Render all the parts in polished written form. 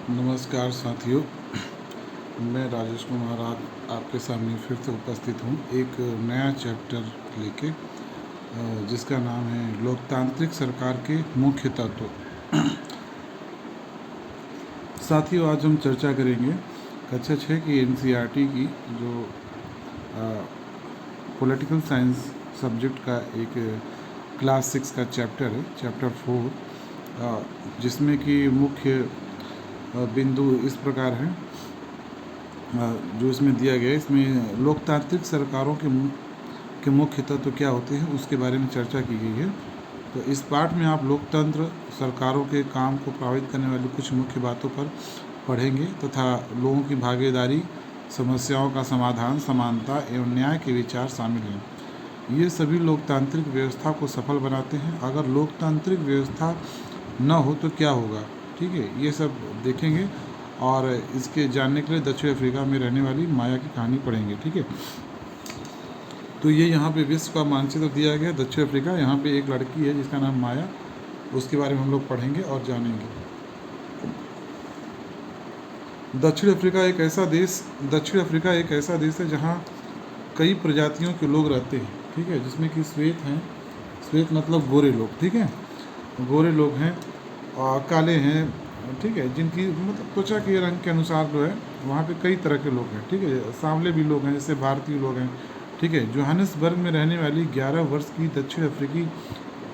नमस्कार साथियों, मैं राजेश कुमार आज आपके सामने फिर से उपस्थित हूँ एक नया चैप्टर लेके जिसका नाम है लोकतांत्रिक सरकार के मुख्य तत्व। साथियों, आज हम चर्चा करेंगे कक्षा 6 की एनसीईआरटी की जो पॉलिटिकल साइंस सब्जेक्ट का एक क्लास 6 का चैप्टर है, चैप्टर 4, जिसमें कि मुख्य बिंदु इस प्रकार है जो इसमें दिया गया है। इसमें लोकतांत्रिक सरकारों के मुख्य तत्व क्या होते हैं उसके बारे में चर्चा की गई है। तो इस पाठ में आप लोकतंत्र सरकारों के काम को प्रभावित करने वाली कुछ मुख्य बातों पर पढ़ेंगे तथा लोगों की भागीदारी, समस्याओं का समाधान, समानता एवं न्याय के विचार शामिल हैं। ये सभी लोकतांत्रिक व्यवस्था को सफल बनाते हैं। अगर लोकतांत्रिक व्यवस्था न हो तो क्या होगा, ठीक है, ये सब देखेंगे। और इसके जानने के लिए दक्षिण अफ्रीका में रहने वाली माया की कहानी पढ़ेंगे, ठीक है। तो ये यहाँ पे विश्व का मानचित्र दिया गया, दक्षिण अफ्रीका। यहाँ पे एक लड़की है जिसका नाम माया, उसके बारे में हम लोग पढ़ेंगे और जानेंगे। दक्षिण अफ्रीका एक ऐसा देश है जहाँ कई प्रजातियों के लोग रहते हैं, ठीक है, जिसमें कि श्वेत हैं, श्वेत मतलब गोरे लोग, ठीक है, गोरे लोग हैं और काले हैं, ठीक है, जिनकी मतलब त्वचा के रंग के अनुसार जो है वहाँ पे कई तरह के लोग हैं, ठीक है, सांवले भी लोग हैं, जैसे भारतीय लोग हैं, ठीक है। जोहानिसबर्ग में रहने वाली 11 वर्ष की दक्षिण अफ्रीकी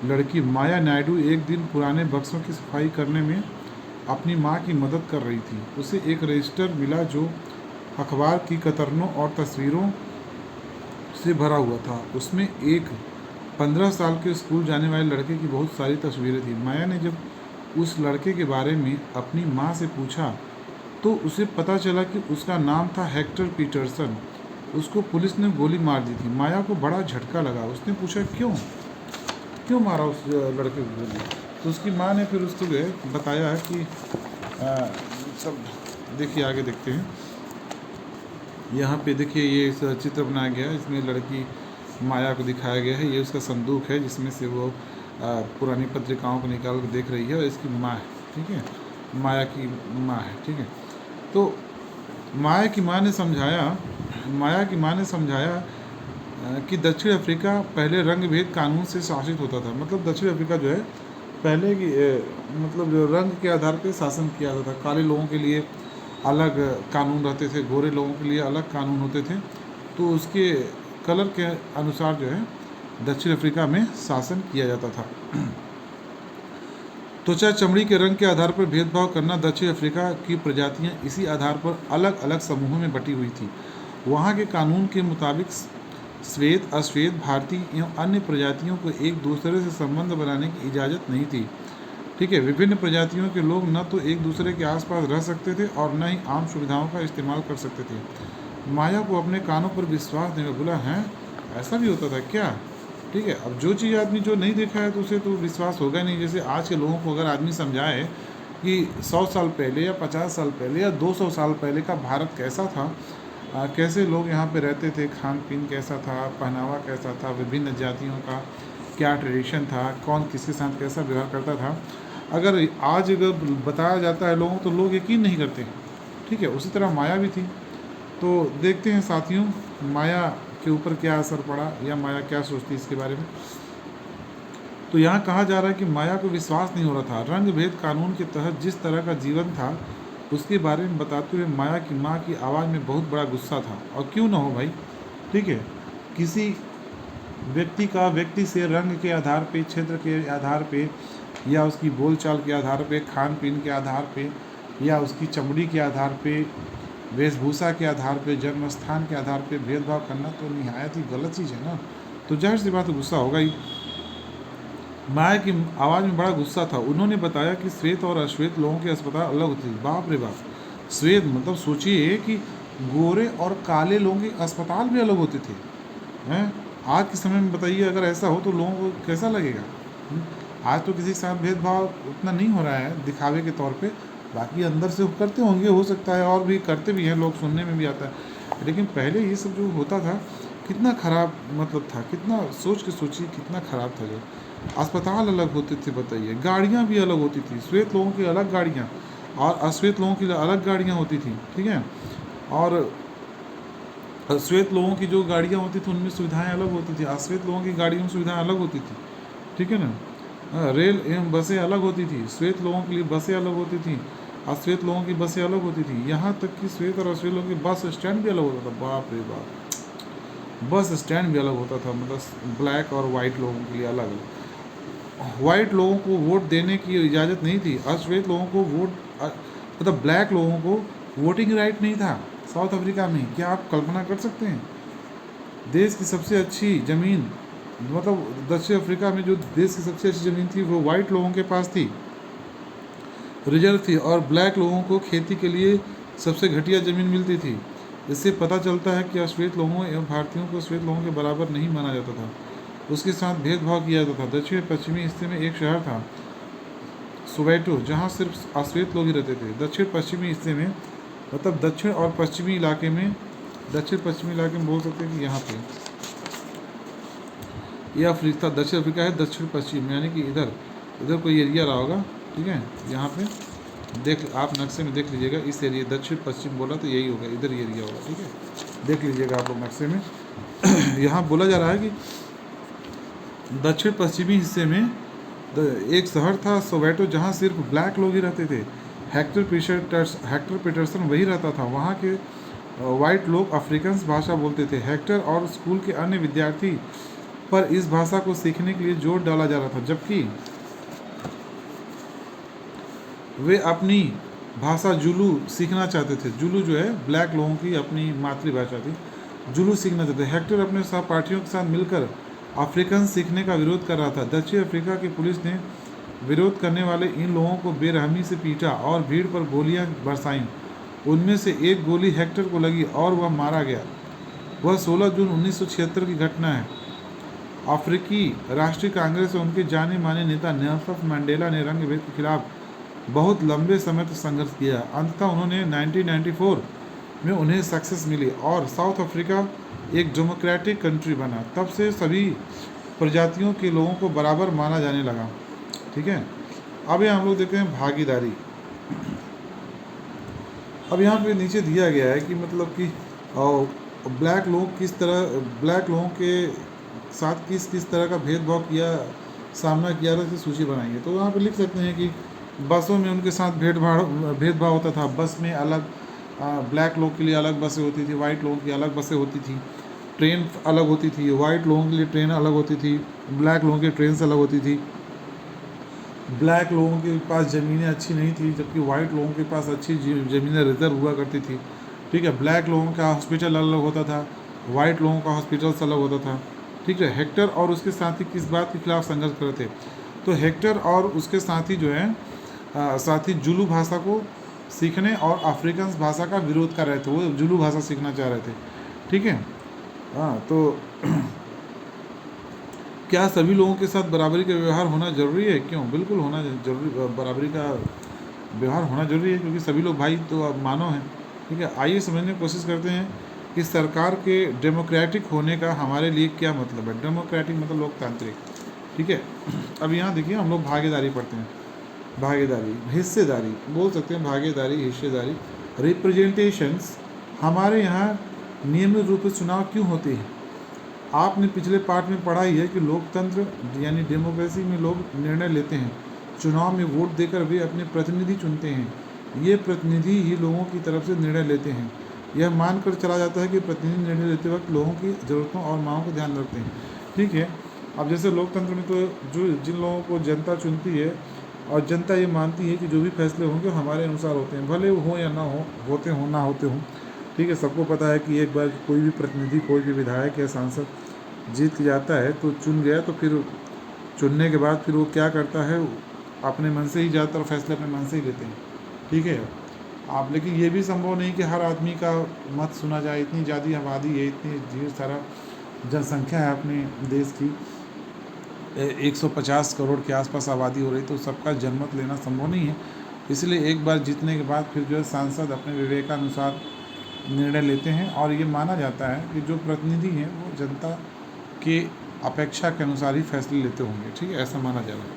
लड़की माया नायडू एक दिन पुराने बक्सों की सफाई करने में अपनी माँ की मदद कर रही थी। उसे एक रजिस्टर मिला जो अखबार की कतरनों और तस्वीरों से भरा हुआ था। उसमें एक 15 साल के स्कूल जाने वाले लड़के की बहुत सारी तस्वीरें थी। माया ने जब उस लड़के के बारे में अपनी माँ से पूछा तो उसे पता चला कि उसका नाम था हेक्टर पीटरसन। उसको पुलिस ने गोली मार दी थी। माया को बड़ा झटका लगा। उसने पूछा क्यों मारा उस लड़के को गोली। तो उसकी माँ ने फिर उसको जो है बताया है कि सब देखिए, आगे देखते हैं। यहाँ पे देखिए ये इस चित्र बनाया गया है, इसमें लड़की माया को दिखाया गया है। ये उसका संदूक है जिसमें से वो पुरानी पत्रिकाओं को निकाल कर देख रही है और इसकी माँ है, ठीक है, माया की माँ है, ठीक है। तो माया की माँ ने समझाया कि दक्षिण अफ्रीका पहले रंग भेद कानून से शासित होता था। मतलब दक्षिण अफ्रीका जो है पहले की मतलब जो रंग के आधार पर शासन किया जाता था। काले लोगों के लिए अलग कानून रहते थे, गोरे लोगों के लिए अलग कानून होते थे। तो उसके कलर के अनुसार जो है दक्षिण अफ्रीका में शासन किया जाता था। त्वचा, चमड़ी के रंग के आधार पर भेदभाव करना, दक्षिण अफ्रीका की प्रजातियां इसी आधार पर अलग अलग समूहों में बटी हुई थी। वहां के कानून के मुताबिक श्वेत, अश्वेत, भारतीय एवं अन्य प्रजातियों को एक दूसरे से संबंध बनाने की इजाज़त नहीं थी, ठीक है। विभिन्न प्रजातियों के लोग न तो एक दूसरे के आसपास रह सकते थे और न ही आम सुविधाओं का इस्तेमाल कर सकते थे। माया को अपने कानों पर विश्वास नहीं हुआ। बोला, हैं, ऐसा भी होता था क्या, ठीक है। अब जो चीज़ आदमी जो नहीं देखा है तो उसे तो विश्वास होगा नहीं। जैसे आज के लोगों को अगर आदमी समझाए कि 100 साल पहले या 50 साल पहले या 200 साल पहले का भारत कैसा था, कैसे लोग यहाँ पे रहते थे, खान पीन कैसा था, पहनावा कैसा था, विभिन्न जातियों का क्या ट्रेडिशन था, कौन किसके साथ कैसा व्यवहार करता था, अगर आज अगर बताया जाता है लोगों तो लोग यकीन नहीं करते, ठीक है। उसी तरह माया भी थी। तो देखते हैं साथियों माया के ऊपर क्या असर पड़ा या माया क्या सोचती है इसके बारे में। तो यहाँ कहा जा रहा है कि माया को विश्वास नहीं हो रहा था। रंग भेद कानून के तहत जिस तरह का जीवन था उसके बारे में बताते हुए माया की माँ की आवाज़ में बहुत बड़ा गुस्सा था। और क्यों ना हो भाई, ठीक है, किसी व्यक्ति से रंग के आधार पे, क्षेत्र के आधार पे या उसकी बोलचाल के आधार पे, खान पीन के आधार पे या उसकी चमड़ी के आधार पे, वेशभूषा के आधार पे, जन्म स्थान के आधार पे भेदभाव करना तो निहायत ही गलत चीज़ है ना। तो जाहिर सी बात गुस्सा होगा ही। माया की आवाज़ में बड़ा गुस्सा था। उन्होंने बताया कि श्वेत और अश्वेत लोगों के अस्पताल अलग होते थे। बाप रे बाप, श्वेत मतलब सोचिए कि गोरे और काले लोगों के अस्पताल भी अलग होते थे, हैं। आज के समय में बताइए अगर ऐसा हो तो लोगों को कैसा लगेगा। आज तो किसी के साथ भेदभाव उतना नहीं हो रहा है दिखावे के तौर पे, बाकी अंदर से करते होंगे, हो सकता है, और भी करते भी हैं लोग, सुनने में भी आता है। लेकिन पहले ये सब जो होता था कितना ख़राब मतलब था, कितना सोच के सोचिए कितना ख़राब था। जो अस्पताल अलग होते थे बताइए, गाड़ियाँ भी अलग होती थी, श्वेत लोगों की अलग गाड़ियाँ, और अश्वेत लोगों के लिए अलग गाड़ियाँ होती थी, ठीक है। और श्वेत लोगों की जो गाड़ियाँ होती थी उनमें सुविधाएं अलग होती थी, अश्वेत लोगों की गाड़ियों में सुविधाएं अलग होती थी, ठीक है ना। रेल एवं बसें अलग होती थी, श्वेत लोगों के लिए बसें अलग होती थी, अश्वेत लोगों की बसें अलग होती थी। यहाँ तक कि श्वेत और अश्वेत लोगों की बस स्टैंड भी अलग होता था। बाप रे बाप, बस स्टैंड भी अलग होता था, मतलब ब्लैक और वाइट लोगों के लिए अलग अलग। वाइट लोगों को वोट देने की इजाज़त नहीं थी, अश्वेत लोगों को मतलब ब्लैक लोगों को वोटिंग राइट नहीं था साउथ अफ्रीका में। क्या आप कल्पना कर सकते हैं? देश की सबसे अच्छी ज़मीन, मतलब दक्षिण अफ्रीका में जो देश की सबसे अच्छी ज़मीन थी वो वाइट लोगों के पास थी, रिजर्व थी, और ब्लैक लोगों को खेती के लिए सबसे घटिया ज़मीन मिलती थी। इससे पता चलता है कि अश्वेत लोगों एवं भारतीयों को श्वेत लोगों के बराबर नहीं माना जाता था, उसके साथ भेदभाव किया जाता था। दक्षिण पश्चिमी हिस्से में एक शहर था सोवेटो, जहाँ सिर्फ अश्वेत लोग ही रहते थे। दक्षिण पश्चिमी हिस्से में, मतलब दक्षिण और पश्चिमी इलाके में, दक्षिण पश्चिमी इलाके में बोल सकते हैं कि यहाँ पे यह अफ्रीका, दक्षिण अफ्रीका है दक्षिण पश्चिम, यानी कि इधर इधर कोई एरिया रहा होगा, ठीक है। यहाँ पे देख, आप नक्शे में देख लीजिएगा, इस एरिया दक्षिण पश्चिम बोला तो यही होगा, इधर एरिया होगा, ठीक है। देख लीजिएगा आप लोग नक्शे में। यहाँ बोला जा रहा है कि दक्षिण पश्चिमी हिस्से में एक शहर था सोवेटो, जहाँ सिर्फ ब्लैक लोग ही रहते थे। हेक्टर पीटरसन वही रहता था। वहाँ के वाइट लोग अफ्रीकन्स भाषा बोलते थे। हेक्टर और स्कूल के अन्य विद्यार्थी पर इस भाषा को सीखने के लिए जोर डाला जा रहा था, जबकि वे अपनी भाषा जुलू सीखना चाहते थे। जुलू जो है ब्लैक लोगों की अपनी मातृभाषा थी, जुलू सीखना चाहते थे। हेक्टर अपने सहपाठियों के साथ मिलकर अफ्रीकन सीखने का विरोध कर रहा था। दक्षिण अफ्रीका की पुलिस ने विरोध करने वाले इन लोगों को बेरहमी से पीटा और भीड़ पर गोलियां बरसाईं। उनमें से एक गोली हेक्टर को लगी और वह मारा गया। वह 16 जून 1976 की घटना है। अफ्रीकी राष्ट्रीय कांग्रेस और उनके जाने माने नेता नेल्सन मंडेला ने रंग भेद के खिलाफ बहुत लंबे समय तक संघर्ष किया। अंततः उन्होंने 1994 में उन्हें सक्सेस मिली और साउथ अफ्रीका एक डेमोक्रेटिक कंट्री बना। तब से सभी प्रजातियों के लोगों को बराबर माना जाने लगा, ठीक है। अब यहाँ हम लोग देखते हैं भागीदारी। अब यहाँ पे नीचे दिया गया है कि मतलब कि ब्लैक लोग किस तरह, ब्लैक लोगों के साथ किस किस तरह का भेदभाव सामना किया था, इसकी सूची बनाइए। तो यहाँ पे लिख सकते हैं कि बसों में उनके साथ भेदभाव होता था। बस में अलग ब्लैक लोग के लिए अलग बसें होती थी, वाइट लोगों की अलग बसें होती थी। ट्रेन अलग होती थी, वाइट लोगों के लिए ट्रेन अलग होती थी, ब्लैक लोगों की ट्रेन से अलग होती थी। ब्लैक लोगों के पास ज़मीनें अच्छी नहीं थी, जबकि वाइट लोगों के पास अच्छी ज़मीनें रिजर्व हुआ करती थी, ठीक है। ब्लैक लोगों का हॉस्पिटल अलग होता था, वाइट लोगों का हॉस्पिटल अलग होता था, ठीक है। हेक्टर और उसके साथी किस बात के खिलाफ संघर्ष कर रहे थे? तो हेक्टर और उसके साथी जो है साथी जुलू भाषा को सीखने और अफ्रीकन भाषा का विरोध कर रहे थे। वो जुलू भाषा सीखना चाह रहे थे, ठीक है। हाँ, तो क्या सभी लोगों के साथ बराबरी का व्यवहार होना जरूरी है? क्यों? बिल्कुल होना जरूरी, बराबरी का व्यवहार होना जरूरी है, क्योंकि सभी लोग भाई तो अब मानव हैं, ठीक है। आइए समझने की कोशिश करते हैं कि सरकार के डेमोक्रेटिक होने का हमारे लिए क्या मतलब है। डेमोक्रेटिक मतलब लोकतांत्रिक, ठीक है। अब यहाँ देखिए हम लोग भागीदारी पढ़ते हैं। भागीदारी, हिस्सेदारी बोल सकते हैं, भागीदारी, हिस्सेदारी, रिप्रेजेंटेशंस। हमारे यहाँ नियमित रूप से चुनाव क्यों होते हैं? आपने पिछले पार्ट में पढ़ा ही है कि लोकतंत्र यानी डेमोक्रेसी में लोग निर्णय लेते हैं। चुनाव में वोट देकर वे अपने प्रतिनिधि चुनते हैं। ये प्रतिनिधि ही लोगों की तरफ से निर्णय लेते हैं। यह मानकर चला जाता है कि प्रतिनिधि निर्णय लेते वक्त लोगों की ज़रूरतों और मांगों को ध्यान रखते हैं, ठीक है। अब जैसे लोकतंत्र में तो जो जिन लोगों को जनता चुनती है और जनता ये मानती है कि जो भी फैसले होंगे हमारे अनुसार होते हैं, भले वो हो या ना हो, होते हों ना होते हों, ठीक है। सबको पता है कि एक बार कोई भी प्रतिनिधि, कोई भी विधायक या सांसद जीत जाता है तो चुन गया, तो फिर चुनने के बाद फिर वो क्या करता है, अपने मन से ही ज़्यादातर फैसले अपने मन से ही लेते हैं, ठीक है। आप लेकिन ये भी संभव नहीं कि हर आदमी का मत सुना जाए। इतनी ज़्यादा आबादी है, इतनी ढेर सारा जनसंख्या है अपने देश की, 150 करोड़ के आसपास आबादी हो रही, तो सबका जनमत लेना संभव नहीं है। इसलिए एक बार जीतने के बाद फिर जो है सांसद अपने विवेकानुसार निर्णय लेते हैं, और ये माना जाता है कि जो प्रतिनिधि हैं वो जनता के अपेक्षा के अनुसार ही फैसले लेते होंगे, ठीक है, ऐसा माना जा रहा है,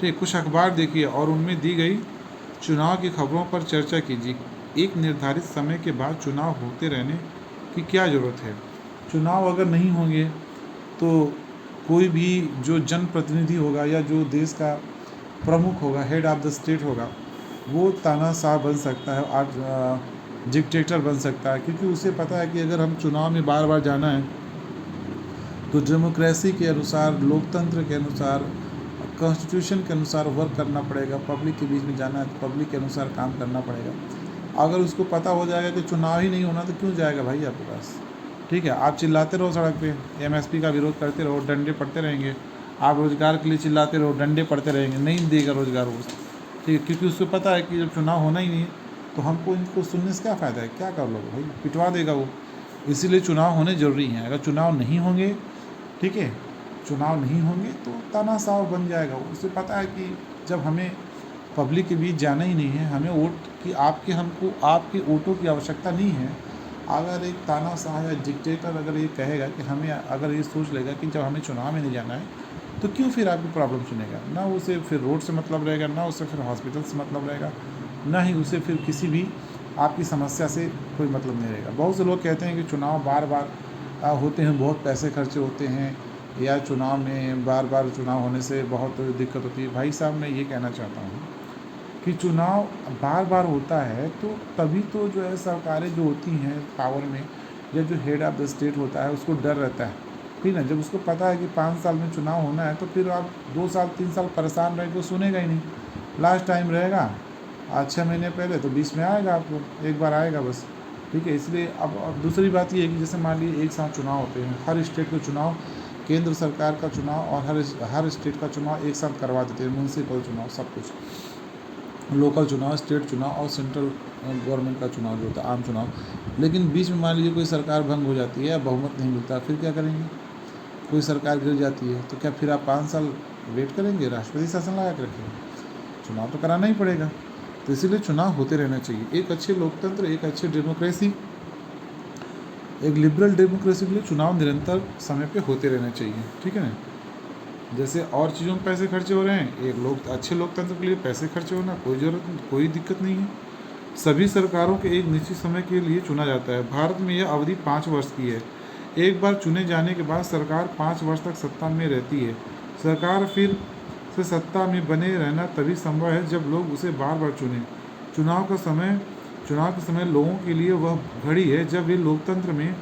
ठीक है। कुछ अखबार देखिए और उनमें दी गई चुनाव की खबरों पर चर्चा कीजिए। एक निर्धारित समय के बाद चुनाव होते रहने की क्या ज़रूरत है? चुनाव अगर नहीं होंगे तो कोई भी जो जनप्रतिनिधि होगा या जो देश का प्रमुख होगा, हेड ऑफ द स्टेट होगा, वो तानाशाह बन सकता है, आज डिक्टेटर बन सकता है, क्योंकि उसे पता है कि अगर हम चुनाव में बार बार जाना है तो डेमोक्रेसी के अनुसार, लोकतंत्र के अनुसार, कॉन्स्टिट्यूशन के अनुसार वर्क करना पड़ेगा। पब्लिक के बीच में जाना है तो पब्लिक के अनुसार काम करना पड़ेगा। अगर उसको पता हो जाएगा कि चुनाव ही नहीं होना तो क्यों जाएगा भाई आपके पास? ठीक है, आप चिल्लाते रहो सड़क पे, एमएसपी का विरोध करते रहो, डंडे पड़ते रहेंगे। आप रोज़गार के लिए चिल्लाते रहो, डंडे पड़ते रहेंगे, नहीं देगा रोज़गार वो। ठीक है, क्योंकि उसको पता है कि जब चुनाव होना ही नहीं है तो हमको इनको सुनने से क्या फ़ायदा है, क्या कर लोगे भाई, पिटवा देगा वो। इसीलिए चुनाव होने ज़रूरी हैं। अगर चुनाव नहीं होंगे, ठीक है, चुनाव नहीं होंगे तो तानाशाह बन जाएगा। उसे पता है कि जब हमें पब्लिक के बीच जाना ही नहीं है, हमें वोट की, हमको आपके वोटों की आवश्यकता नहीं है। अगर एक तानाशाह या डिक्टेटर अगर ये कहेगा कि हमें, अगर ये सोच लेगा कि जब हमें चुनाव में नहीं जाना है तो क्यों फिर आपकी प्रॉब्लम सुनेगा? ना उसे फिर रोड से मतलब रहेगा, ना उसे फिर हॉस्पिटल से मतलब रहेगा, ना ही उसे फिर किसी भी आपकी समस्या से कोई मतलब नहीं रहेगा। बहुत से लोग कहते हैं कि चुनाव बार बार होते हैं, बहुत पैसे खर्चे होते हैं, या चुनाव में बार बार चुनाव होने से बहुत दिक्कत होती है। भाई साहब, मैं ये कहना चाहता हूँ कि चुनाव बार बार होता है तो तभी तो जो है सरकारें जो होती हैं पावर में, या जो हेड ऑफ़ द स्टेट होता है उसको डर रहता है, ठीक ना। जब उसको पता है कि 5 साल में चुनाव होना है तो फिर आप 2 साल 3 साल परेशान रहेंगे तो सुनेगा ही नहीं। लास्ट टाइम रहेगा आज 6 महीने पहले, तो बीच में आएगा, आपको एक बार आएगा बस, ठीक है। इसलिए अब दूसरी बात ये है कि जैसे मान लीजिए एक साथ चुनाव होते हैं, हर स्टेट के चुनाव, केंद्र सरकार का चुनाव और हर स्टेट का चुनाव एक साथ करवा देते हैं। म्यूनसिपल चुनाव, सब कुछ, लोकल चुनाव, स्टेट चुनाव और सेंट्रल गवर्नमेंट का चुनाव जो होता है, आम चुनाव। लेकिन बीच में मान लीजिए कोई सरकार भंग हो जाती है या बहुमत नहीं मिलता, फिर क्या करेंगे? कोई सरकार गिर जाती है तो क्या फिर आप 5 साल वेट करेंगे, राष्ट्रपति शासन लगा के रखेंगे? चुनाव तो कराना ही पड़ेगा। तो इसीलिए चुनाव होते रहना चाहिए। एक अच्छे लोकतंत्र, एक अच्छे डेमोक्रेसी, एक लिबरल डेमोक्रेसी के लिए चुनाव निरंतर समय पे होते रहना चाहिए, ठीक है ना। जैसे और चीज़ों में पैसे खर्चे हो रहे हैं, एक अच्छे लोकतंत्र के लिए पैसे खर्चे होना कोई ज़रूरत नहीं, कोई दिक्कत नहीं है। सभी सरकारों के एक निश्चित समय के लिए चुना जाता है। भारत में यह अवधि 5 वर्ष की है। एक बार चुने जाने के बाद सरकार 5 वर्ष तक सत्ता में रहती है। सरकार फिर से सत्ता में बने रहना तभी संभव है जब लोग उसे बार बार चुनें। चुनाव के समय लोगों के लिए वह घड़ी है जब वे लोकतंत्र में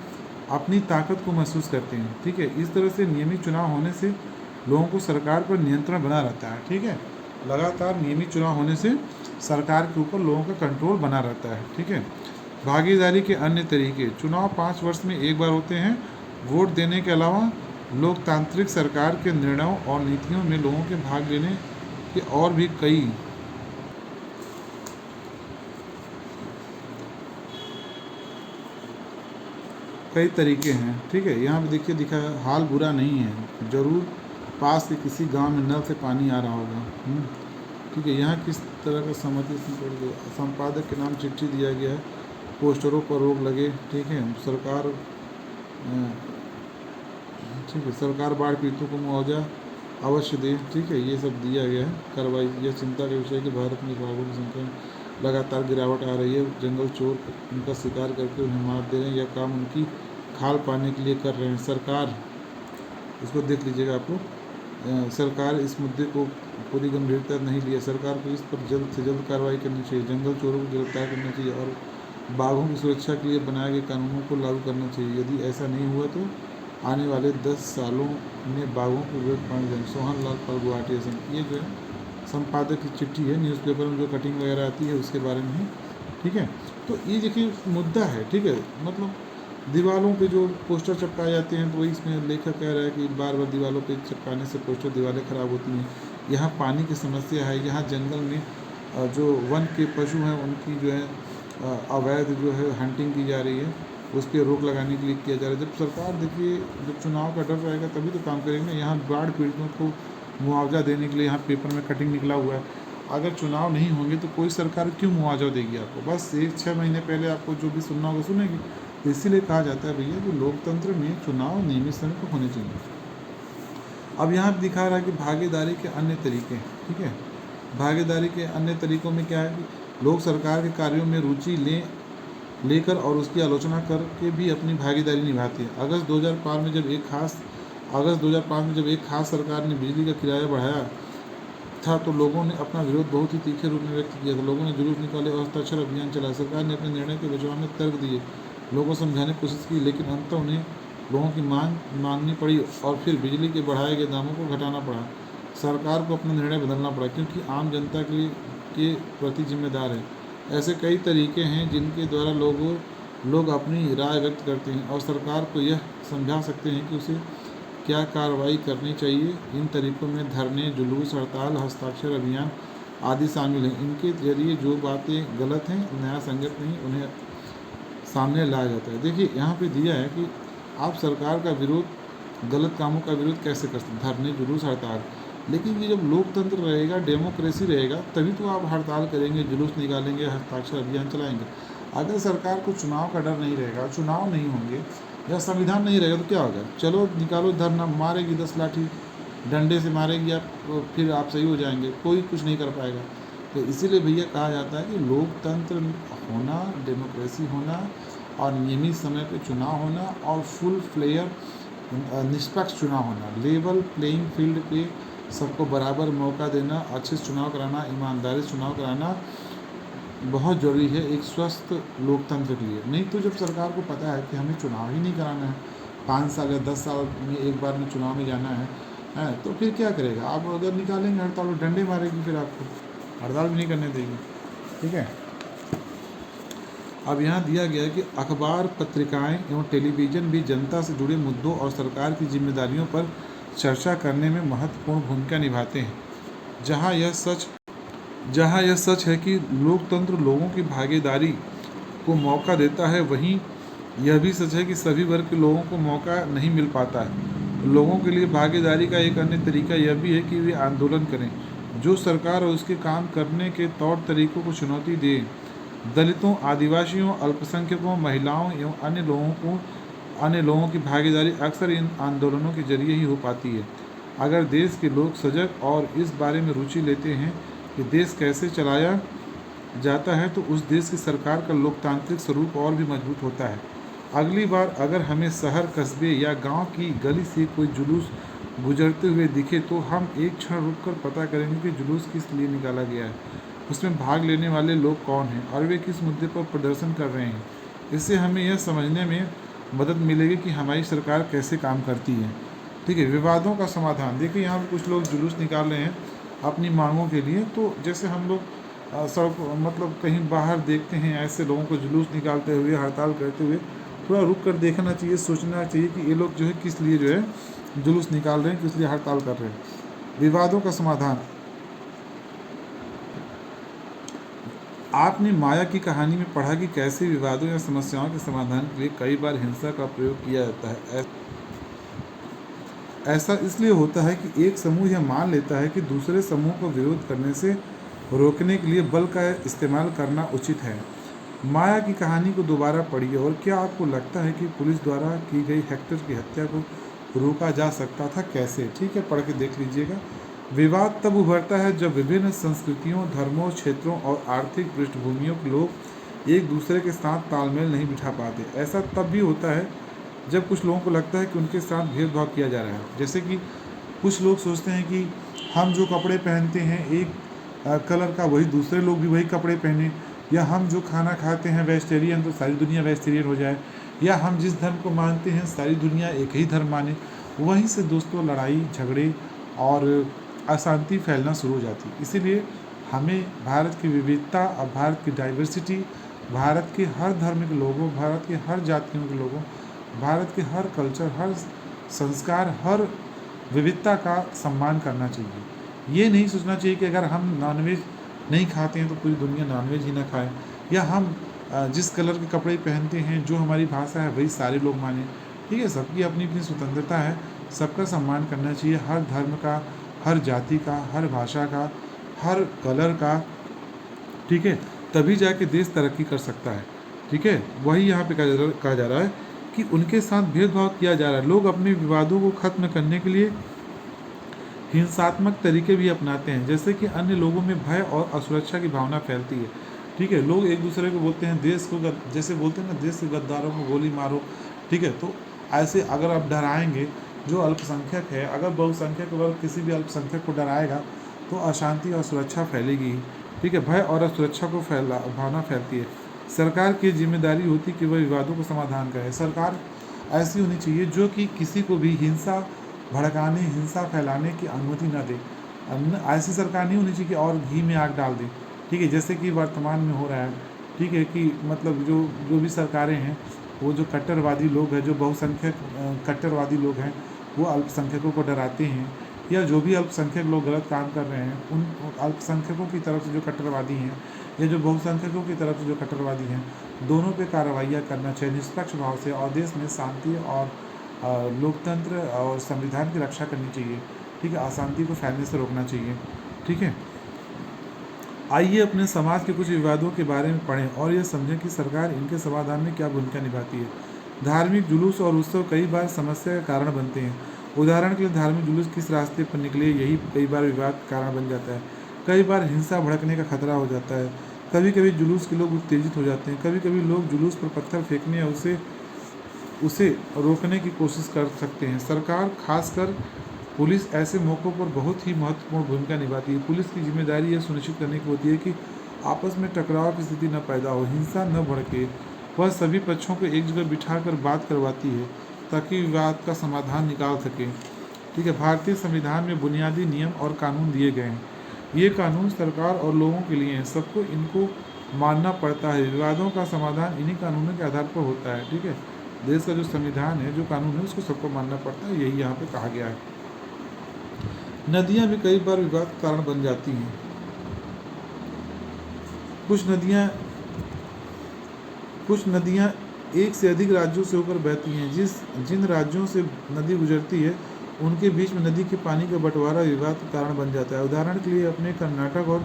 अपनी ताकत को महसूस करते हैं, ठीक है। इस तरह से नियमित चुनाव होने से लोगों को सरकार पर नियंत्रण बना रहता है, ठीक है। लगातार नियमित चुनाव होने से सरकार के ऊपर लोगों का कंट्रोल बना रहता है, ठीक है। भागीदारी के अन्य तरीके, चुनाव 5 वर्ष में एक बार होते हैं। वोट देने के अलावा लोकतांत्रिक सरकार के निर्णयों और नीतियों में लोगों के भाग लेने के और भी कई तरीके हैं, ठीक है। यहाँ पे देखिए लिखा है, हाल बुरा नहीं है, ज़रूर पास के किसी गांव में नल से पानी आ रहा होगा, ठीक है। यहाँ किस तरह का सहमति संपादक के नाम चिट्ठी दिया गया है, पोस्टरों पर रोक लगे, ठीक है। सरकार, ठीक है, सरकार बाढ़ पीड़ितों को मुआवजा अवश्य दे, ठीक है। ये सब दिया गया है। कार्रवाई, यह चिंता का विषय है कि भारत में बाघों की संख्या में लगातार गिरावट आ रही है। जंगल चोर उनका शिकार करके उन्हें मार दे रहे हैं, यह काम उनकी खाल पाने के लिए कर रहे हैं। सरकार, इसको देख लीजिएगा आप लोग, सरकार इस मुद्दे को पूरी गंभीरता नहीं लिया। सरकार को इस पर जल्द से जल्द कार्रवाई करनी चाहिए, जंगल चोरों को गिरफ्तार करना चाहिए और बाघों की सुरक्षा के लिए बनाए गए कानूनों को लागू करना चाहिए। यदि ऐसा नहीं हुआ तो आने वाले 10 सालों में बाघों के विरोध पाए जाएंगे। सोहन लाल पाल, गुवाहाटी असम। ये जो है संपादक की चिट्ठी है, न्यूज़पेपर में जो कटिंग वगैरह आती है उसके बारे में है, ठीक है। तो ये देखिए मुद्दा है, ठीक है। मतलब दीवारों पे जो पोस्टर चिपकाए जाते हैं, तो वही इसमें लेखक कह रहा है कि बार बार दीवारों पे चिपकाने से पोस्टर, दीवारें ख़राब होती हैं। यहाँ पानी की समस्या है, यहाँ जंगल में जो वन के पशु हैं उनकी जो है अवैध जो है हंटिंग की जा रही है, उस पर रोक लगाने के लिए किया जा रहा है। जब सरकार, देखिए, जब चुनाव का डर रहेगा तभी तो काम करेंगे। यहाँ बाढ़ पीड़ितों को मुआवजा देने के लिए यहाँ पेपर में कटिंग निकला हुआ है। अगर चुनाव नहीं होंगे तो कोई सरकार क्यों मुआवजा देगी आपको? बस 6 महीने पहले आपको जो भी सुनना होगा सुनेगी। तो इसीलिए कहा जाता है भैया कि लोकतंत्र में चुनाव नियमित समय पर होने चाहिए। अब यहाँ दिखा रहा है कि भागीदारी के अन्य तरीके, ठीक है। भागीदारी के अन्य तरीकों में क्या है कि लोग सरकार के कार्यों में रुचि लेकर और उसकी आलोचना करके भी अपनी भागीदारी निभाती है। अगस्त 2005 में जब एक खास सरकार ने बिजली का किराया बढ़ाया था तो लोगों ने अपना विरोध बहुत ही तीखे रूप में व्यक्त किया था। लोगों ने जुलूस निकाले और हस्ताक्षर अभियान चलाया। सरकार ने अपने निर्णय के बचाव में तर्क दिए, लोगों को समझाने की कोशिश की, लेकिन अंततः उन्हें लोगों की माननी पड़ी और फिर बिजली के बढ़ाए गए दामों को घटाना पड़ा। सरकार को अपना निर्णय बदलना पड़ा क्योंकि आम जनता के प्रति जिम्मेदार है। ऐसे कई तरीके हैं जिनके द्वारा लोग अपनी राय व्यक्त करते हैं और सरकार को यह समझा सकते हैं कि उसे क्या कार्रवाई करनी चाहिए। इन तरीकों में धरने, जुलूस, हड़ताल, हस्ताक्षर अभियान आदि शामिल हैं। इनके जरिए जो बातें गलत हैं, न्याय संगत नहीं, उन्हें सामने लाया जाता है। देखिए यहाँ पे दिया है कि आप सरकार का विरोध, गलत कामों का विरोध कैसे कर सकते हैं, धरने, जुलूस, हड़ताल। लेकिन ये जब लोकतंत्र रहेगा, डेमोक्रेसी रहेगा, तभी तो आप हड़ताल करेंगे, जुलूस निकालेंगे, हस्ताक्षर अभियान चलाएंगे। अगर सरकार को चुनाव का डर नहीं रहेगा, चुनाव नहीं होंगे या संविधान नहीं रहेगा तो क्या होगा, चलो निकालो धरना, मारेगी 10 लाठी डंडे से मारेगी आप, तो फिर आप सही हो जाएंगे, कोई कुछ नहीं कर पाएगा। तो इसीलिए भैया कहा जाता है कि लोकतंत्र होना, डेमोक्रेसी होना और नियमित समय पे चुनाव होना और फुल फ्लेयर निष्पक्ष चुनाव होना, लेवल प्लेइंग फील्ड पे सबको बराबर मौका देना, अच्छे से चुनाव कराना, ईमानदारी से चुनाव कराना बहुत ज़रूरी है एक स्वस्थ लोकतंत्र के लिए। नहीं तो जब सरकार को पता है कि हमें चुनाव ही नहीं कराना है, 5 साल या 10 साल में एक बार में चुनाव में जाना है तो फिर क्या करेगा। आप अगर निकालेंगे हड़ताल, डंडे मारेगी, फिर आपको हड़ताल भी नहीं करने देगी। ठीक है। अब यहाँ दिया गया है कि अखबार, पत्रिकाएं एवं टेलीविज़न भी जनता से जुड़े मुद्दों और सरकार की जिम्मेदारियों पर चर्चा करने में महत्वपूर्ण भूमिका निभाते हैं। जहाँ यह सच है कि लोकतंत्र लोगों की भागीदारी को मौका देता है, वहीं यह भी सच है कि सभी वर्ग के लोगों को मौका नहीं मिल पाता है। लोगों के लिए भागीदारी का एक अन्य तरीका यह भी है कि वे आंदोलन करें, जो सरकार और उसके काम करने के तौर तरीकों को चुनौती दें। दलितों, आदिवासियों, अल्पसंख्यकों, महिलाओं एवं अन्य लोगों की भागीदारी अक्सर इन आंदोलनों के जरिए ही हो पाती है। अगर देश के लोग सजग और इस बारे में रुचि लेते हैं कि देश कैसे चलाया जाता है तो उस देश की सरकार का लोकतांत्रिक स्वरूप और भी मजबूत होता है। अगली बार अगर हमें शहर, कस्बे या गांव की गली से कोई जुलूस गुजरते हुए दिखे तो हम एक क्षण रुककर पता करेंगे कि जुलूस किस लिए निकाला गया है, उसमें भाग लेने वाले लोग कौन हैं और वे किस मुद्दे पर प्रदर्शन कर रहे हैं। इससे हमें यह समझने में मदद मिलेगी कि हमारी सरकार कैसे काम करती है। ठीक है। विवादों का समाधान, देखिए यहाँ पर कुछ लोग जुलूस निकाल रहे हैं अपनी मांगों के लिए। तो जैसे हम लोग सड़क मतलब कहीं बाहर देखते हैं ऐसे लोगों को जुलूस निकालते हुए, हड़ताल करते हुए, थोड़ा रुक कर देखना चाहिए, सोचना चाहिए कि ये लोग जो है किस लिए जो है जुलूस निकाल रहे हैं, किस लिए हड़ताल कर रहे हैं। विवादों का समाधान, आपने माया की कहानी में पढ़ा कि कैसे विवादों या समस्याओं के समाधान के लिए कई बार हिंसा का प्रयोग किया जाता है। ऐसा इसलिए होता है कि एक समूह यह मान लेता है कि दूसरे समूह को विरोध करने से रोकने के लिए बल का इस्तेमाल करना उचित है। माया की कहानी को दोबारा पढ़िए और क्या आपको लगता है कि पुलिस द्वारा की गई हेक्टर की हत्या को रोका जा सकता था, कैसे? ठीक है, पढ़ के देख लीजिएगा। विवाद तब उभरता है जब विभिन्न संस्कृतियों, धर्मों, क्षेत्रों और आर्थिक पृष्ठभूमियों के लोग एक दूसरे के साथ तालमेल नहीं बिठा पाते। ऐसा तब भी होता है जब कुछ लोगों को लगता है कि उनके साथ भेदभाव किया जा रहा है। जैसे कि कुछ लोग सोचते हैं कि हम जो कपड़े पहनते हैं एक कलर का, वही दूसरे लोग भी वही कपड़े पहने, या हम जो खाना खाते हैं वेजिटेरियन, तो सारी दुनिया वेजिटेरियन हो जाए, या हम जिस धर्म को मानते हैं सारी दुनिया एक ही धर्म माने। वहीं से दोस्तों लड़ाई, झगड़े और अशांति फैलना शुरू हो जाती है। इसीलिए हमें भारत की विविधता और भारत की डाइवर्सिटी, भारत के हर धर्म के लोगों, भारत के हर जातियों के लोगों, भारत के हर कल्चर, हर संस्कार, हर विविधता का सम्मान करना चाहिए। ये नहीं सोचना चाहिए कि अगर हम नॉनवेज नहीं खाते हैं तो पूरी दुनिया नॉनवेज ही ना खाए, या हम जिस कलर के कपड़े पहनते हैं, जो हमारी भाषा है वही सारे लोग माने। ठीक है, सबकी अपनी अपनी स्वतंत्रता है, सबका सम्मान करना चाहिए, हर धर्म का, हर जाति का, हर भाषा का, हर कलर का। ठीक है, तभी जाके देश तरक्की कर सकता है। ठीक है, वही यहाँ पे कहा जा रहा है कि उनके साथ भेदभाव किया जा रहा है। लोग अपने विवादों को ख़त्म करने के लिए हिंसात्मक तरीके भी अपनाते हैं, जैसे कि अन्य लोगों में भय और असुरक्षा की भावना फैलती है। ठीक है, लोग एक दूसरे को बोलते हैं देश को जैसे बोलते हैं ना, देश के गद्दारों को गोली मारो। ठीक है, तो ऐसे अगर आप डराएंगे जो अल्पसंख्यक है, अगर बहुसंख्यक वर्ग किसी भी अल्पसंख्यक को डराएगा तो अशांति और सुरक्षा फैलेगी। ठीक है, भय और असुरक्षा को भावना फैलती है। सरकार की जिम्मेदारी होती है कि वह विवादों को समाधान करे। सरकार ऐसी होनी चाहिए जो कि किसी को भी हिंसा भड़काने, हिंसा फैलाने की अनुमति न दे। ऐसी सरकार नहीं होनी चाहिए कि और घी में आग डाल दे। ठीक है, जैसे कि वर्तमान में हो रहा है। ठीक है, कि मतलब जो जो भी सरकारें हैं, वो जो कट्टरवादी लोग हैं, जो बहुसंख्यक कट्टरवादी लोग हैं, वो अल्पसंख्यकों को डराते हैं, या जो भी अल्पसंख्यक लोग गलत काम कर रहे हैं उन अल्पसंख्यकों की तरफ से जो कट्टरवादी हैं या जो बहुसंख्यकों की तरफ से जो कट्टरवादी हैं, दोनों पे कार्रवाइयाँ करना चाहिए निष्पक्ष भाव से, और देश में शांति और लोकतंत्र और संविधान की रक्षा करनी चाहिए। ठीक है, अशांति को फैलने से रोकना चाहिए। ठीक है, आइए अपने समाज के कुछ विवादों के बारे में पढ़ें और यह समझें कि सरकार इनके समाधान में क्या भूमिका निभाती है। धार्मिक जुलूस और उत्सव कई बार समस्या का कारण बनते हैं। उदाहरण के लिए धार्मिक जुलूस किस रास्ते पर निकले, यही कई बार विवाद का कारण बन जाता है। कई बार हिंसा भड़कने का खतरा हो जाता है। कभी कभी जुलूस के लोग उत्तेजित हो जाते हैं। कभी कभी लोग जुलूस पर पत्थर फेंकने या उसे रोकने की कोशिश कर सकते हैं। सरकार, खासकर पुलिस, ऐसे मौक़ों पर बहुत ही महत्वपूर्ण भूमिका निभाती है। पुलिस की जिम्मेदारी यह सुनिश्चित करने की होती है कि आपस में टकराव की स्थिति न पैदा हो, हिंसा न भड़के। वह सभी पक्षों को एक जगह बिठाकर बात करवाती है ताकि विवाद का समाधान निकाल सके। ठीक है, भारतीय संविधान में बुनियादी नियम और कानून दिए गए हैं। ये कानून सरकार और लोगों के लिए हैं, सबको इनको मानना पड़ता है। विवादों का समाधान इन्हीं कानूनों के आधार पर होता है। ठीक है, देश का जो संविधान है, जो कानून है, उसको सबको मानना पड़ता है, यही यहाँ पे कहा गया है। नदियाँ भी कई बार विवाद का कारण बन जाती हैं। कुछ नदियाँ एक से अधिक राज्यों से होकर बहती हैं। जिन राज्यों से नदी गुजरती है उनके बीच में नदी के पानी का बंटवारा विवाद का कारण बन जाता है। उदाहरण के लिए अपने कर्नाटक और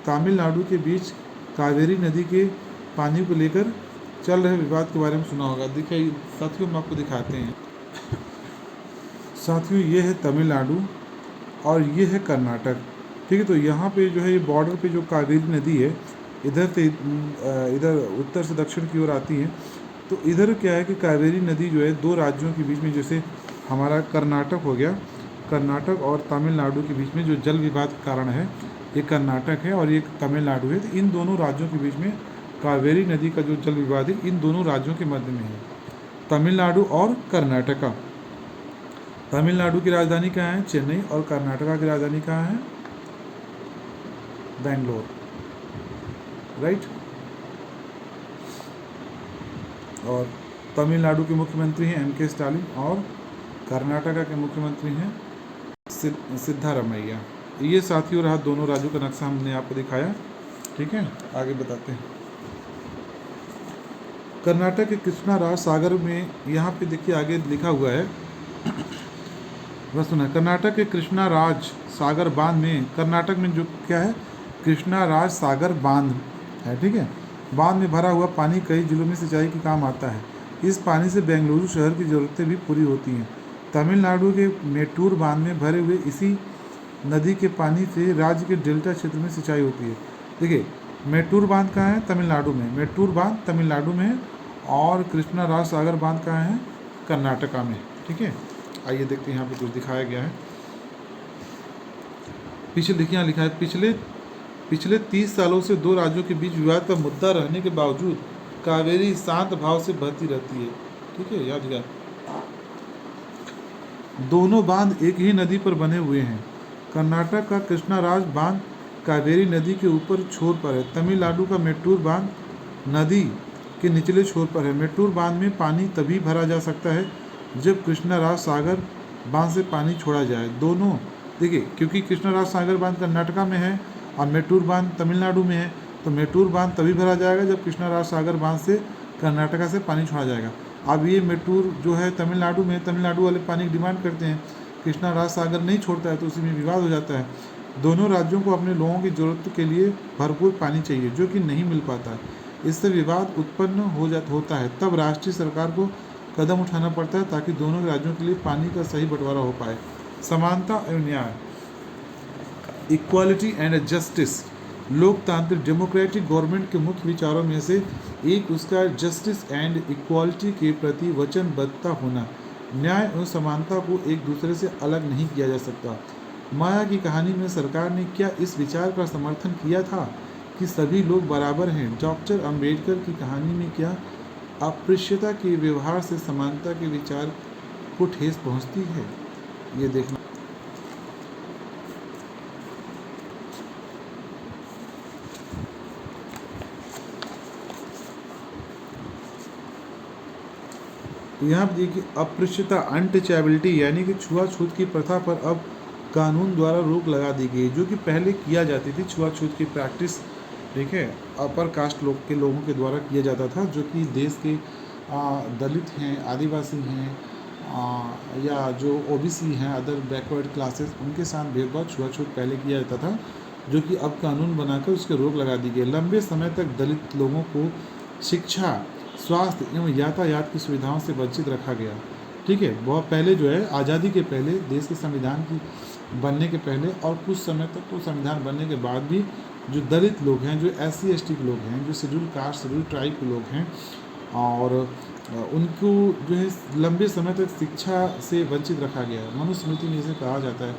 तमिलनाडु के बीच कावेरी नदी के पानी को लेकर चल रहे विवाद के बारे में सुना होगा। देखिए साथियों, हम आपको दिखाते हैं। साथियों, ये है तमिलनाडु और ये है कर्नाटक। ठीक है, तो यहाँ पे जो है ये बॉर्डर पे जो कावेरी नदी है, इधर उत्तर से दक्षिण की ओर आती है। तो इधर क्या है कि कावेरी नदी जो है दो राज्यों के बीच में, जैसे हमारा कर्नाटक हो गया, कर्नाटक और तमिलनाडु के बीच में जो जल विवाद का कारण है, ये कर्नाटक है और ये तमिलनाडु है। तो इन दोनों राज्यों के बीच में कावेरी नदी का जो जल विवाद है, इन दोनों राज्यों के मध्य में है, तमिलनाडु और कर्नाटका। तमिलनाडु की राजधानी कहाँ है? चेन्नई। और कर्नाटका की राजधानी कहाँ है? बेंगलोर। राइट। और तमिलनाडु के मुख्यमंत्री हैं MK स्टालिन और कर्नाटका के मुख्यमंत्री हैं सिद्धारमैया। ये साथियों रहा दोनों राज्यों का नक्शा हमने आपको दिखाया। ठीक है, आगे बताते हैं। कर्नाटक के कृष्णा राज सागर में, यहाँ पे देखिए आगे लिखा हुआ है, बस सुना। कर्नाटक के कृष्णा राज सागर बांध में, कर्नाटक में जो क्या है, कृष्णा राज सागर बांध है। ठीक है, बांध में भरा हुआ पानी कई जिलों में सिंचाई के काम आता है। इस पानी से बेंगलुरु शहर की ज़रूरतें भी पूरी होती हैं। तमिलनाडु के मेट्टूर बांध में भरे हुए इसी नदी के पानी से राज्य के डेल्टा क्षेत्र में सिंचाई होती है। देखिए, मेट्टूर बांध कहाँ है? तमिलनाडु में। मेट्टूर बांध तमिलनाडु में है और कृष्णा राज सागर बांध कहाँ है? कर्नाटका में। ठीक है, आइए देखते हैं यहाँ पे कुछ दिखाया गया है। पीछे देखिए यहाँ लिखा है, पिछले 30 सालों से दो राज्यों के बीच विवाद का मुद्दा रहने के बावजूद कावेरी शांत भाव से बहती रहती है। ठीक है, याद रखिए, दोनों बांध एक ही नदी पर बने हुए हैं। कर्नाटक का कृष्णा राज बांध कावेरी नदी के ऊपर छोर पर है। तमिलनाडु का मेट्टूर बांध नदी के निचले छोर पर है। मेट्टूर बांध में पानी तभी भरा जा सकता है जब कृष्णा राज सागर बांध से पानी छोड़ा जाए। दोनों देखिए, क्योंकि कृष्णा राज सागर बांध कर्नाटका में है और मेट्टूर बांध तमिलनाडु में है, तो मेट्टूर बांध तभी भरा जाएगा जब कृष्णा राज सागर बांध से कर्नाटका से पानी छोड़ा जाएगा। अब ये मेट्टूर जो है तमिलनाडु में, तमिलनाडु वाले पानी की डिमांड करते हैं, कृष्णा राज सागर नहीं छोड़ता है, तो उसी में विवाद हो जाता है। दोनों राज्यों को अपने लोगों की ज़रूरत के लिए भरपूर पानी चाहिए, जो कि नहीं मिल पाता है। इससे विवाद उत्पन्न होता है। तब राष्ट्रीय सरकार को कदम उठाना पड़ता है ताकि दोनों राज्यों के लिए पानी का सही बंटवारा हो पाए। समानता और न्याय, इक्वालिटी एंड जस्टिस। लोकतांत्रिक डेमोक्रेटिक गवर्नमेंट के मुख्य विचारों में से एक उसका जस्टिस एंड इक्वालिटी के प्रति वचनबद्धता होना। न्याय और समानता को एक दूसरे से अलग नहीं किया जा सकता। माया की कहानी में सरकार ने क्या इस विचार का समर्थन किया था कि सभी लोग बराबर हैं? डॉक्टर अंबेडकर की कहानी में क्या अस्पृश्यता के व्यवहार से समानता के विचार को ठेस पहुंचती है? ये देखना। तो यहाँ पर देखिए, अस्पृश्यता अनटचेबिलिटी यानी कि छुआछूत की प्रथा पर अब कानून द्वारा रोक लगा दी गई, जो कि पहले किया जाती थी। छुआछूत की प्रैक्टिस, ठीक है, अपर कास्ट लोगों के द्वारा किया जाता था, जो कि देश के दलित हैं, आदिवासी हैं, या जो ओबीसी हैं, अदर बैकवर्ड क्लासेस, उनके साथ भेदभाव छुआछूत पहले किया जाता था, जो कि अब कानून बनाकर उसके रोक लगा दी गई। लंबे समय तक दलित लोगों को शिक्षा, स्वास्थ्य एवं यातायात की सुविधाओं से वंचित रखा गया। ठीक है, बहुत पहले जो है, आज़ादी के पहले, देश के संविधान की बनने के पहले और कुछ समय तक तो संविधान बनने के बाद भी जो दलित लोग हैं, जो SC ST के लोग हैं, जो शेड्यूल कास्ट शेड्यूल ट्राइब के लोग हैं, और उनको जो है लंबे समय तक शिक्षा से वंचित रखा गया है। मनुस्मृति में इसे कहा जाता है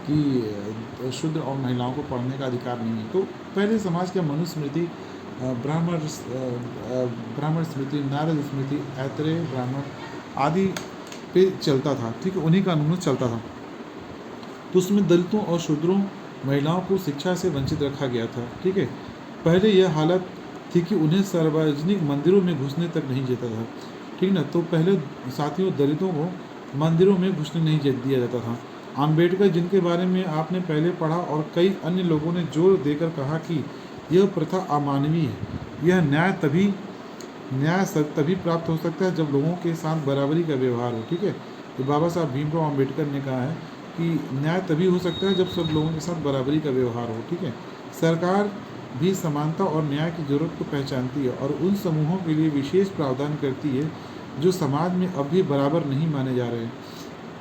कि शूद्र और महिलाओं को पढ़ने का अधिकार नहीं है। तो पहले समाज का मनुस्मृति, ब्राह्मण स्मृति, नारद स्मृति, ऐतरेय ब्राह्मण आदि पे चलता था। ठीक है, उन्हीं कानूनों से चलता था। तो उसमें दलितों और शूद्रों, महिलाओं को शिक्षा से वंचित रखा गया था। ठीक है, पहले यह हालत थी कि उन्हें सार्वजनिक मंदिरों में घुसने तक नहीं देता था। ठीक ना, तो पहले साथियों, दलितों को मंदिरों में घुसने नहीं दिया जाता था। अम्बेडकर, जिनके बारे में आपने पहले पढ़ा, और कई अन्य लोगों ने जोर देकर कहा कि यह प्रथा अमानवीय है। यह न्याय तभी प्राप्त हो सकता है जब लोगों के साथ बराबरी का व्यवहार हो। ठीक है, तो बाबा साहब भीमराव अम्बेडकर ने कहा है कि न्याय तभी हो सकता है जब सब लोगों के साथ बराबरी का व्यवहार हो। ठीक है, सरकार भी समानता और न्याय की जरूरत को पहचानती है और उन समूहों के लिए विशेष प्रावधान करती है जो समाज में अब भी बराबर नहीं माने जा रहे हैं।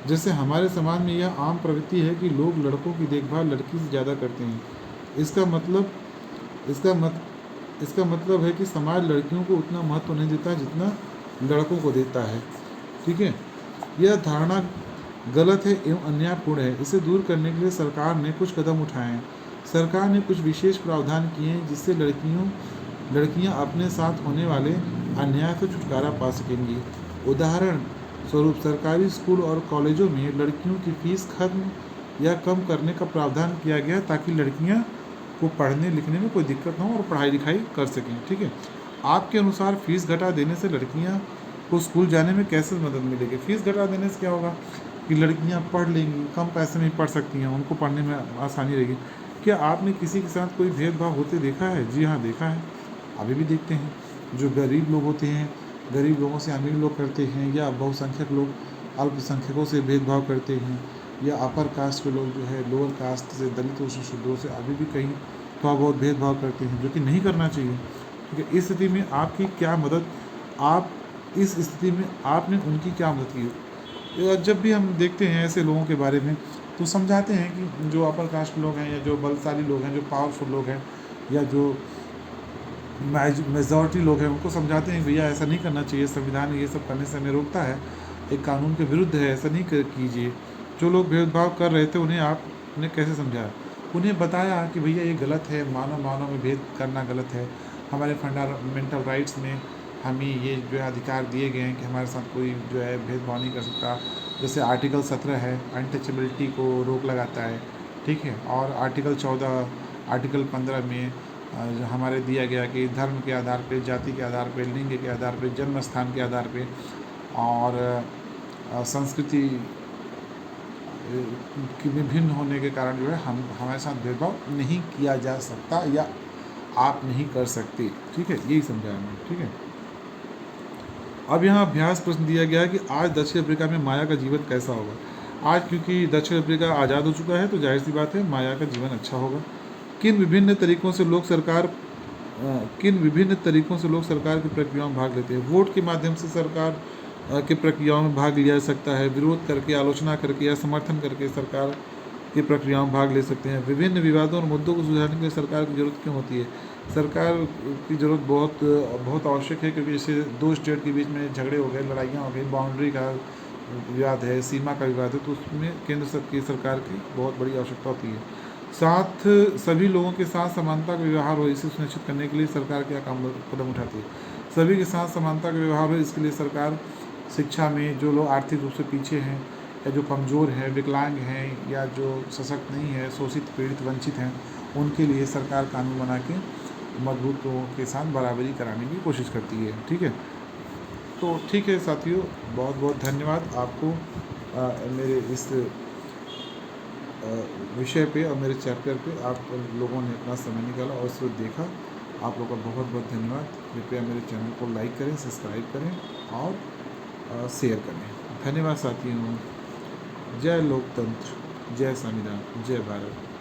जैसे हमारे समाज में यह आम प्रवृत्ति है कि लोग लड़कों की देखभाल लड़की से ज़्यादा करते हैं। इसका मतलब है कि समाज लड़कियों को उतना महत्व नहीं देता जितना लड़कों को देता है। ठीक है, यह धारणा गलत है एवं अन्यायपूर्ण है। इसे दूर करने के लिए सरकार ने कुछ कदम उठाए हैं। सरकार ने कुछ विशेष प्रावधान किए हैं जिससे लड़कियां अपने साथ होने वाले अन्याय से छुटकारा पा सकेंगी। उदाहरण स्वरूप, सरकारी स्कूल और कॉलेजों में लड़कियों की फीस खत्म या कम करने का प्रावधान किया गया ताकि लड़कियां को पढ़ने लिखने में कोई दिक्कत ना हो और पढ़ाई लिखाई कर सकें। ठीक है, आपके अनुसार फीस घटा देने से लड़कियां को स्कूल जाने में कैसे मदद मिलेगी? फीस घटा देने से क्या होगा कि लड़कियां पढ़ लेंगी, कम पैसे में पढ़ सकती हैं, उनको पढ़ने में आसानी रहेगी। क्या आपने किसी के साथ कोई भेदभाव होते देखा है? जी हाँ, देखा है, अभी भी देखते हैं। जो गरीब लोग होते हैं, गरीब लोगों से अमीर लोग करते हैं, या बहुसंख्यक लोग अल्पसंख्यकों से भेदभाव करते हैं, या अपर कास्ट के लोग जो है लोअर कास्ट से, दलितों से, शूद्रों से अभी भी कहीं थोड़ा बहुत भेदभाव करते हैं, जो कि नहीं करना चाहिए। ठीक है, इस स्थिति में आपकी क्या मदद, आप इस स्थिति में आपने उनकी क्या मदद की? जब भी हम देखते हैं ऐसे लोगों के बारे में तो समझाते हैं कि जो अपर कास्ट लोग हैं, या जो बलशाली लोग हैं, जो पावरफुल लोग हैं, या जो मेजॉरिटी लोग हैं, उनको समझाते हैं भैया ऐसा नहीं करना चाहिए, संविधान ये सब करने से हमें रोकता है, एक कानून के विरुद्ध है, ऐसा नहीं कीजिए। जो लोग भेदभाव कर रहे थे उन्हें आपने कैसे समझाया? उन्हें बताया कि भैया ये गलत है, मानव में भेद करना गलत है, हमारे फंडामेंटल राइट्स में हमें ये जो है अधिकार दिए गए हैं कि हमारे साथ कोई जो है भेदभाव नहीं कर सकता। जैसे आर्टिकल 17 है, अनटचेबिलिटी को रोक लगाता है। ठीक है, और आर्टिकल 14, आर्टिकल 15 में हमारे दिया गया कि धर्म के आधार पे, जाति के आधार पे, लिंग के आधार पे, जन्म स्थान के आधार पे और संस्कृति की विभिन्न होने के कारण जो है हमारे साथ भेदभाव नहीं किया जा सकता, या आप नहीं कर सकते। ठीक है, यही समझाया मैं। ठीक है, अब यहाँ अभ्यास प्रश्न दिया गया है कि आज दक्षिण अफ्रीका में माया का जीवन कैसा होगा। आज क्योंकि दक्षिण अफ्रीका आज़ाद हो चुका है तो जाहिर सी बात है माया का जीवन अच्छा होगा। किन विभिन्न तरीकों से लोग सरकार की प्रक्रियाओं में भाग लेते हैं? वोट के माध्यम से सरकार की प्रक्रियाओं में भाग लिया जा सकता है, विरोध करके, आलोचना करके, या समर्थन करके सरकार की प्रक्रियाओं में भाग ले सकते हैं। विभिन्न विवादों और मुद्दों को सुलझाने के लिए सरकार की ज़रूरत क्यों होती है? सरकार की ज़रूरत बहुत आवश्यक है, क्योंकि जैसे दो स्टेट के बीच में झगड़े हो गए, लड़ाइयाँ हो गई, बाउंड्री का विवाद है, सीमा का विवाद है, तो उसमें केंद्र की सरकार की बहुत बड़ी आवश्यकता होती है। साथ सभी लोगों के साथ समानता का व्यवहार हो, इसे सुनिश्चित करने के लिए सरकार क्या कदम उठाती है? सभी के साथ समानता का व्यवहार हो, इसके लिए सरकार शिक्षा में जो लोग आर्थिक रूप से पीछे हैं, या जो कमज़ोर हैं, विकलांग हैं, या जो सशक्त नहीं है, शोषित, पीड़ित, वंचित हैं, उनके लिए सरकार कानून बना के मजबूत लोगों के साथ बराबरी कराने की कोशिश करती है। ठीक है, तो ठीक है साथियों, बहुत बहुत धन्यवाद आपको मेरे इस विषय पे और मेरे चैप्टर पे आप लोगों ने अपना समय निकाला और इसको देखा। आप लोगों का बहुत बहुत धन्यवाद। कृपया मेरे चैनल को लाइक करें, सब्सक्राइब करें और शेयर करें। धन्यवाद साथियों। जय लोकतंत्र, जय संविधान, जय भारत।